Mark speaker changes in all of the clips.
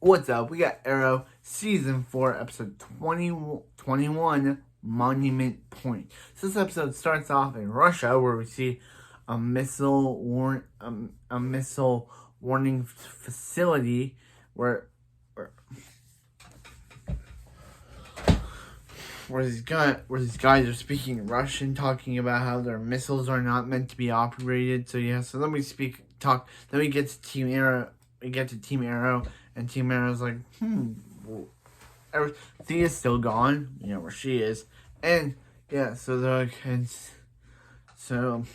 Speaker 1: What's up? We got Arrow Season 4, Episode 21, Monument Point. So this episode starts off in Russia, where we see a missile warning facility where these guys are speaking Russian, talking about how their missiles are not meant to be operated. So then we then we get to Team Arrow. And Team Arrow's like, well, Thea's still gone, where she is. And, so they're like, so,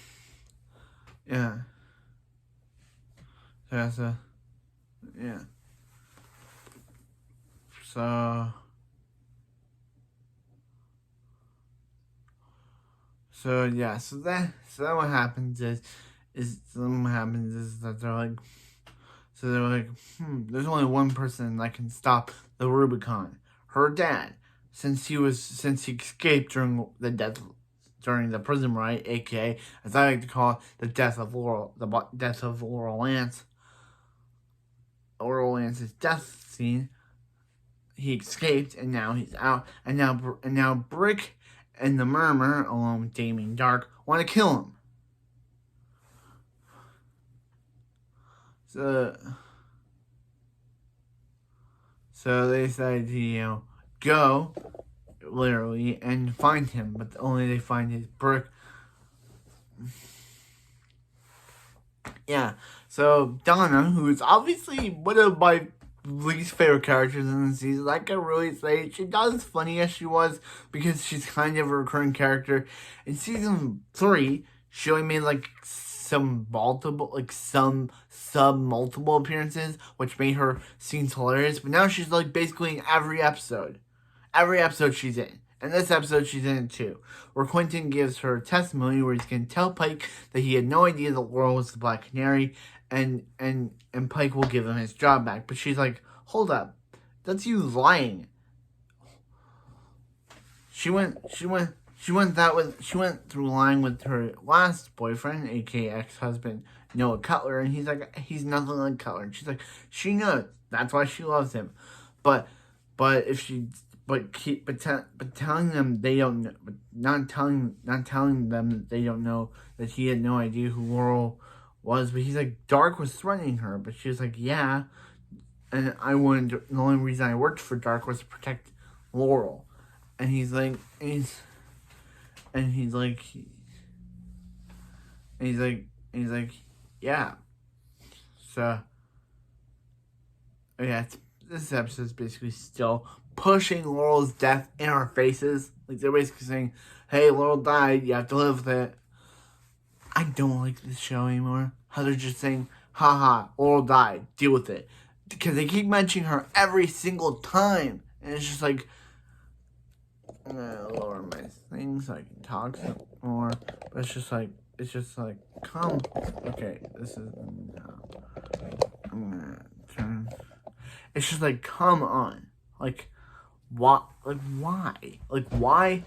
Speaker 1: yeah. So, then what happens is that they're like, there's only one person that can stop the Rubicon. Her dad, since he escaped during the prison riot, aka, as I like to call it, the death of Laurel Lance. Laurel Lance's death scene. He escaped, and now he's out. And now Brick and the Murmur, along with Damien Dark, want to kill him. So they decided to, go, literally, and find him. But only they find his Brick. Yeah. So Donna, who is obviously one of my least favorite characters in the season, I can really say she not as funny as she was, because she's kind of a recurring character. In season 3, she only made some multiple appearances, which made her scenes hilarious. But now she's basically in every episode. Every episode she's in. And this episode she's in it too, where Quentin gives her testimony where he's going to tell Pike that he had no idea that Laurel was the Black Canary, and Pike will give him his job back. But she's like, hold up, that's you lying. She went through lying with her last boyfriend, aka ex-husband, Noah Cutler, and he's like, he's nothing like Cutler. And she's like, she knows, that's why she loves him. But telling them they don't know, not telling them that they don't know, that he had no idea who Laurel was. But he's like, Dark was threatening her, but she was like, yeah, and the only reason I worked for Dark was to protect Laurel. And he's like, yeah. So, this episode is basically still pushing Laurel's death in our faces. They're basically saying, hey, Laurel died, you have to live with it. I don't like this show anymore. How they're just saying, haha, Laurel died, deal with it. Because they keep mentioning her every single time. And it's just like, I'm gonna lower my thing so I can talk some more. But it's just like, come. Okay, this is, I'm gonna turn. It's just like, come on. What? Why? Why?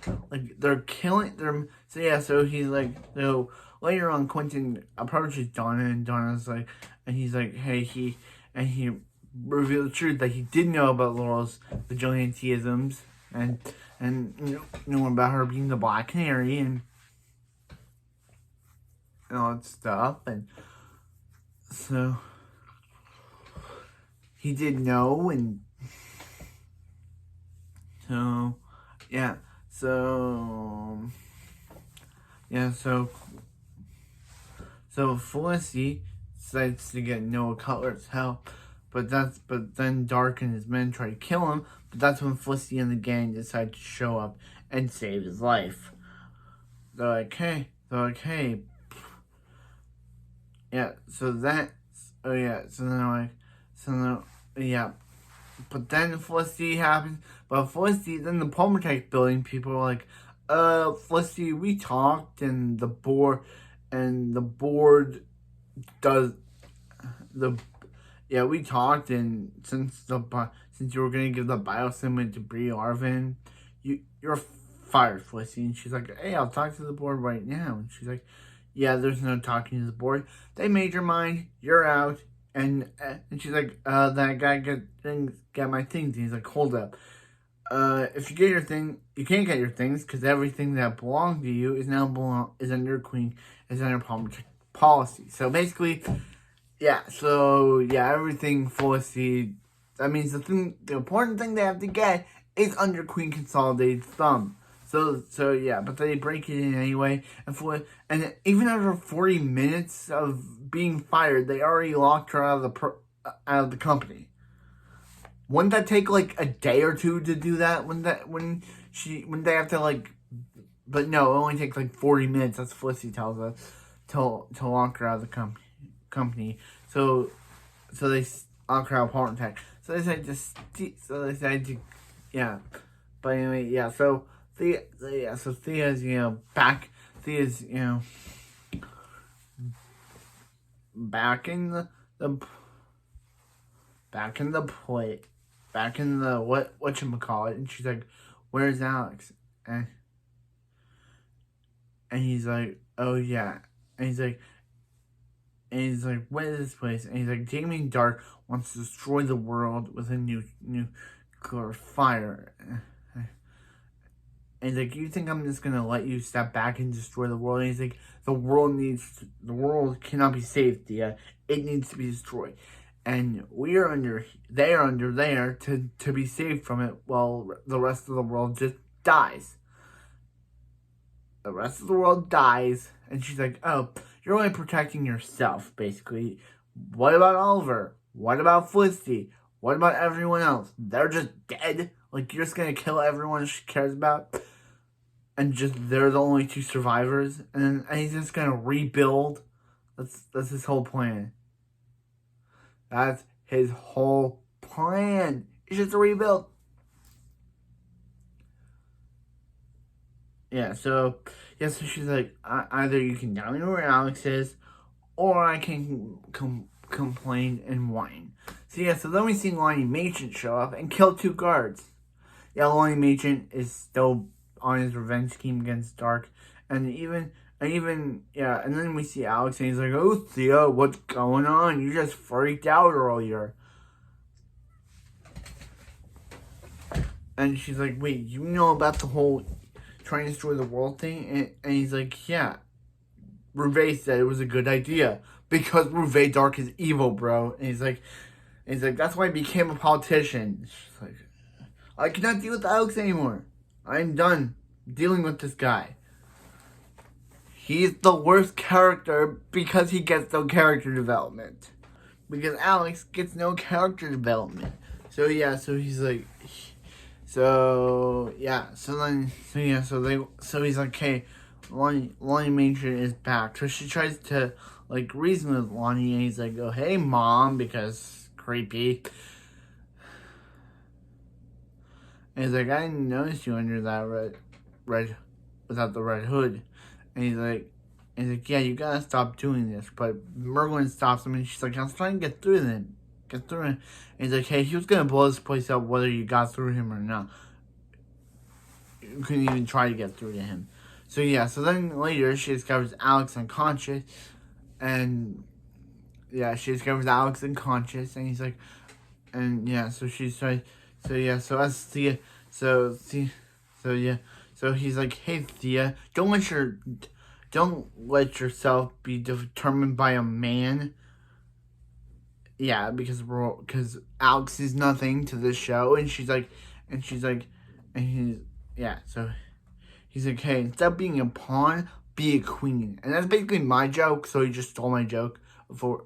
Speaker 1: They're killing them. So he's like, so later on, Quentin approaches Donna, and Donna's like, and he's like, hey, he revealed the truth that he did know about Laurel's vigilantisms, and knew about her being the Black Canary, and all that stuff. And so he did know, and so Felicity decides to get Noah Cutler's help, but then Dark and his men try to kill him. But that's when Felicity and the gang decide to show up and save his life. They're like, hey. Yeah, but then Felicity happens. But Felicity, then the Palmertech building people are like, Felicity, we talked, and the board does we talked, and since you were gonna give the biosim to Brie Arvin, you're fired, Felicity. And she's like, hey, I'll talk to the board right now. And she's like, yeah, there's no talking to the board. They made your mind. You're out. and she's like, that guy get my things. And he's like, hold up. If you get your thing, you can't get your things because everything that belonged to you is under Queen, is under policy. So basically, yeah. So yeah, everything Felicity. That means the important thing they have to get is under Queen Consolidated thumb. So yeah, but they break it in anyway, and even after 40 minutes of being fired, they already locked her out of the company. Wouldn't that take like a day or two to do that? When they have to like, but no, it only takes like 40 minutes. That's what Felicity tells us to lock her out of the company. So they lock her out of Partner Tech. So they decided to, yeah. But anyway, yeah. So Thea's back. Thea's back in the whatchamacallit, and she's like, where's Alex? And he's like, oh yeah. And he's like, what is this place? And he's like, Damien Dark wants to destroy the world with a nuclear fire. And he's like, you think I'm just gonna let you step back and destroy the world? And he's like, the world cannot be saved, Thea. It needs to be destroyed. And they are under there to be saved from it while the rest of the world just dies. The rest of the world dies, and she's like, oh, you're only protecting yourself, basically. What about Oliver? What about Felicity? What about everyone else? They're just dead? Like, you're just gonna kill everyone she cares about? And just they're the only two survivors? And he's just gonna rebuild? That's his whole plan. That's his whole plan. It's just a rebuild. Yeah, so she's like, either you can tell me where Alex is, or I can complain and whine. So then we see Lonnie Machin show up and kill 2 guards. Yeah, Lonnie Machin is still on his revenge scheme against Dark, and then we see Alex and he's like, oh, Thea, what's going on? You just freaked out earlier. And she's like, wait, you know about the whole trying to destroy the world thing? And he's like, yeah. Rouvet said it was a good idea because Rouvet Dark is evil, bro. And he's like, that's why I became a politician. She's like, I cannot deal with Alex anymore. I'm done dealing with this guy. He's the worst character because he gets no character development. Because Alex gets no character development. So he's like, so he's like, hey, Lonnie Major is back. So she tries to like reason with Lonnie, and he's like, oh, hey, Mom, because creepy. And he's like, I didn't notice you under that red without the red hood. And he's like, yeah, you gotta stop doing this. But Merlin stops him, and she's like, I was trying to get through him. And he's like, hey, he was gonna blow this place up whether you got through him or not. You couldn't even try to get through to him. So then later she discovers Alex unconscious, and she discovers Alex unconscious, and he's like, and so she's trying, so he's like, hey, Thea, don't let yourself be determined by a man. Yeah, because Alex is nothing to this show, and he's like, hey, instead of being a pawn, be a queen. And that's basically my joke, so he just stole my joke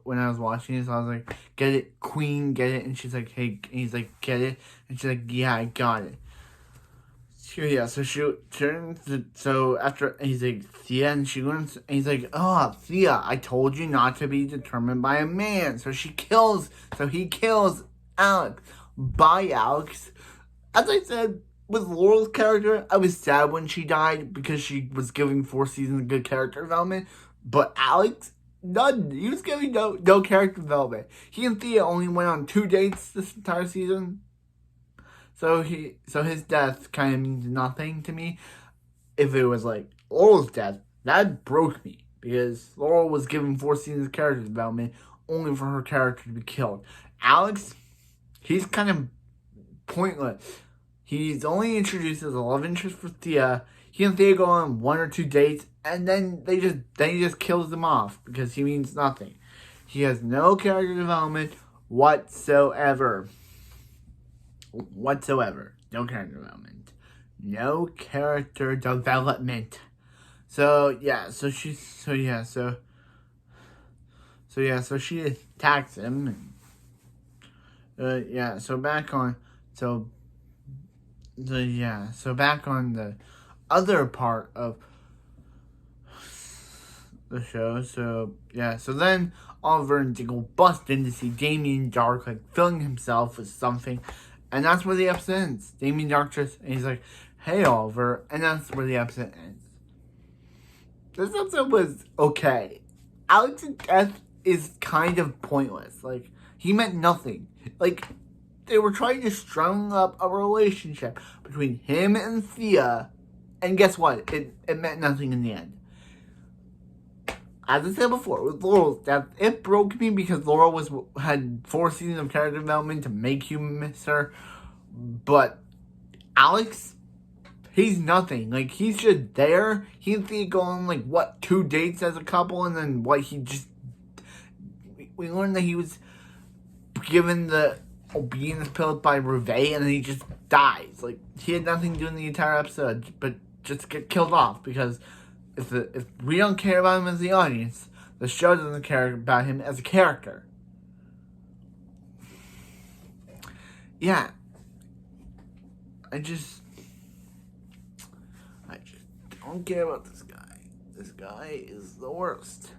Speaker 1: when I was watching it. So I was like, get it, queen, get it. And she's like, hey, and he's like, get it. And she's like, yeah, I got it. So she turns so after, he's like, Thea, and she learns, and he's like, oh, Thea, I told you not to be determined by a man. So he kills Alex. Bye, Alex. As I said, with Laurel's character, I was sad when she died because she was giving 4 seasons of good character development. But Alex, none. He was giving no character development. He and Thea only went on 2 dates this entire season. So his death kind of means nothing to me. If it was like Laurel's death, that broke me. Because Laurel was given 4 seasons of character development. only for her character to be killed. Alex, he's kind of pointless. He's only introduced as a love interest for Thea. He and Thea go on 1 or 2 dates, and then he just kills them off because he means nothing. He has no character development whatsoever. No character development. No character development. So she attacks him. So back on the other part of the show. So then Oliver and Diggle bust in to see Damien Dark filling himself with something, and that's where the episode ends. Damien Dark and he's like, "Hey Oliver," and that's where the episode ends. This episode was okay. Alex's death is kind of pointless. He meant nothing. They were trying to string up a relationship between him and Thea, and guess what? It meant nothing in the end. As I said before, with Laurel's death, it broke me because Laurel had 4 seasons of character development to make you miss her. But Alex, he's nothing. He's just there. He and Thea go on, 2 dates as a couple, and then we learned that he was given the obedience pill by Reve, and then he just dies. He had nothing to do in the entire episode, but just get killed off, because if we don't care about him as the audience, the show doesn't care about him as a character. Yeah. I just don't care about this guy. This guy is the worst.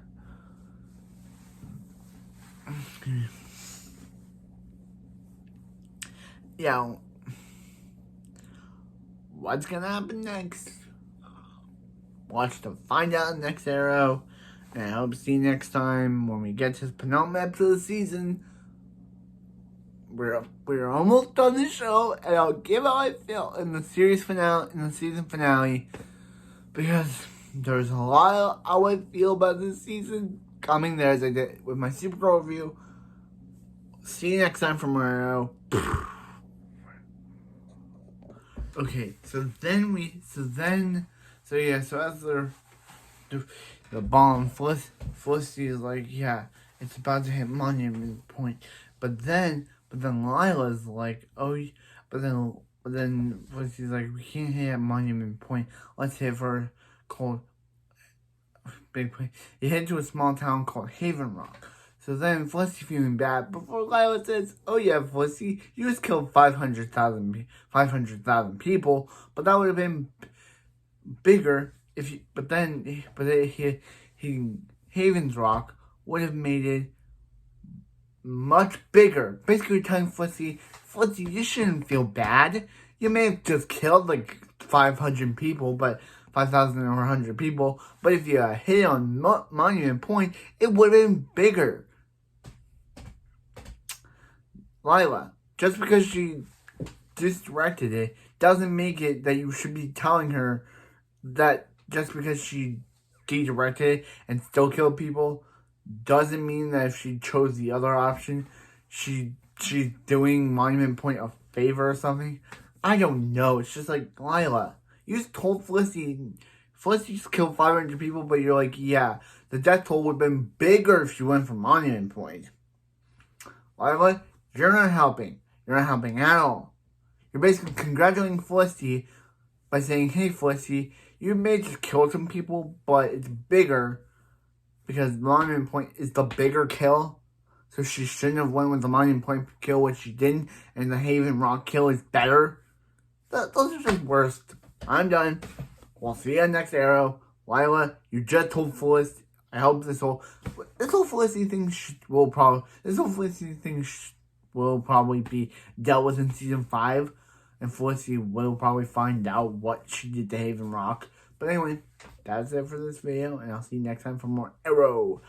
Speaker 1: Yeah. What's gonna happen next? Watch to find out in the next arrow. And I hope to see you next time when we get to the penultimate episode of the season. We're almost done the show, and I'll give how I feel in the series finale, season finale, because there's a lot of how I feel about this season coming there, as I did with my Supergirl review. See you next time from Arrow. Okay, so as the bomb, Felicity is like, yeah, it's about to hit monument point, but then Lila's like, but then Felicity's like, we can't hit at monument point, let's hit for called big point. You head to a small town called Haven Rock. So then Felicity feeling bad before Lila says, "Oh yeah, Felicity, you just killed 500,000 people, but that would have been bigger if you." Haven's Rock would have made it much bigger. Basically, telling Felicity, you shouldn't feel bad. You may have just killed 500 people, but 5,000 or 100 people. But if you hit on Monument Point, it would have been bigger. Lila, just because she misdirected it doesn't make it that you should be telling her that just because she redirected it and still killed people doesn't mean that if she chose the other option, she's doing Monument Point a favor or something. I don't know. It's just Lila, you just told Felicity just killed 500 people, but you're like, yeah, the death toll would have been bigger if she went for Monument Point. Lila, you're not helping. You're not helping at all. You're basically congratulating Felicity by saying, hey, Felicity, you may just kill some people, but it's bigger because Monument Point is the bigger kill. So she shouldn't have went with the Monument Point kill, which she didn't, and the Haven Rock kill is better. Those are just worst. I'm done. We'll see you next arrow. Lila, you just told Felicity. I hope this whole Felicity thing will probably be dealt with in season 5, and Felicity will probably find out what she did to Haven Rock. But anyway, that's it for this video, and I'll see you next time for more Arrow.